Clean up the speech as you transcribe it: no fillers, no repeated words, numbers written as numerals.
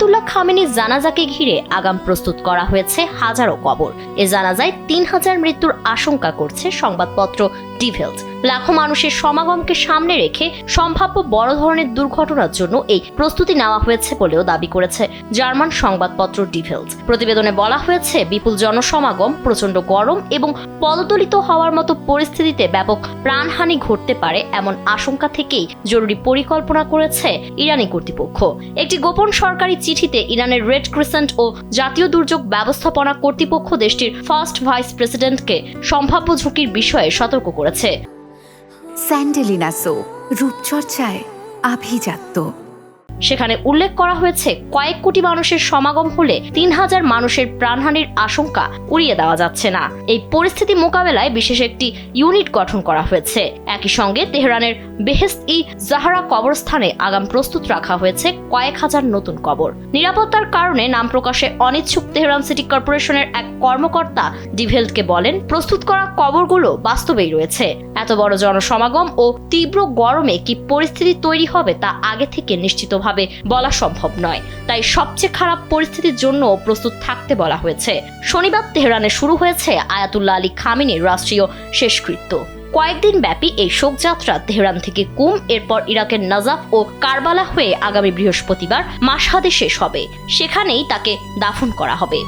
Ayatollah খামেনির জানাজাকে ঘিরে আগাম প্রস্তুত করা হয়েছে হাজারো কবর। এ জানাজায় ৩,০০০ মৃত্যুর আশঙ্কা করছে সংবাদপত্র ডি ভেল্ট। লাখো মানুষের সমাগমকে সামনে রেখে সম্ভাব্য বড় ধরনের দুর্ঘটনার জন্য এই প্রস্তুতি নেওয়া হয়েছে বলেও দাবি করেছে জার্মান সংবাদপত্র ডি ভেল্ট। প্রতিবেদনে বলা হয়েছে, বিপুল জনসমাগম, প্রচণ্ড গরম এবং পদদলিত হওয়ার মতো পরিস্থিতিতে ব্যাপক প্রাণহানি ঘটতে পারে এমন আশঙ্কা থেকেই জরুরি পরিকল্পনা করেছে ইরানি কর্তৃপক্ষ। একটি গোপন সরকারি চিঠিতে ইরানের রেড ক্রিসেন্ট ও জাতীয় দুর্যোগ ব্যবস্থাপনা কর্তৃপক্ষ দেশটির ফার্স্ট ভাইস প্রেসিডেন্টকে সম্ভাব্য ঝুঁকির বিষয়ে সতর্ক করেছে। স্যান্ডেলিনা সো, রূপচর্চায় আভিজাত্য। সেখানে উল্লেখ করা হয়েছে, কয়েক কোটি মানুষের সমাগম হলে ৩,০০০ মানুষের প্রাণহানির আশঙ্কা উড়িয়ে দেওয়া যাচ্ছে না। এই পরিস্থিতি মোকাবেলায় বিশেষ একটি ইউনিট গঠন করা হয়েছে। একই সঙ্গে তেহরানের বেহেশত-ই জাহরা কবরস্থানে আগাম প্রস্তুত রাখা হয়েছে কয়েক হাজার নতুন কবর। নিরাপত্তার কারণে নাম প্রকাশে অনিচ্ছুক তেহরান সিটি কর্পোরেশনের এক কর্মকর্তা ডি ভেল্টকে বলেন, প্রস্তুত করা কবরগুলো বাস্তবেই রয়েছে। এত বড় জনসমাগম ও তীব্র গরমে কি পরিস্থিতি তৈরি হবে তা আগে থেকে নিশ্চিতভাবে বলা সম্ভব নয়। তাই সবচেয়ে খারাপ পরিস্থিতির জন্য প্রস্তুত থাকতে বলা হয়েছে। শনিবার তেহরানে শুরু হয়েছে আয়াতুল্লাহ আলী খামেনির রাষ্ট্রীয় শেষকৃত্য। কয়েকদিন ব্যাপী এই শোকযাত্রা তেহরান থেকে কুম, এরপর ইরাকের নাজাফ ও কারবালা হয়ে আগামী বৃহস্পতিবার মাশহাদে শেষ হবে। সেখানেই তাকে দাফন করা হবে।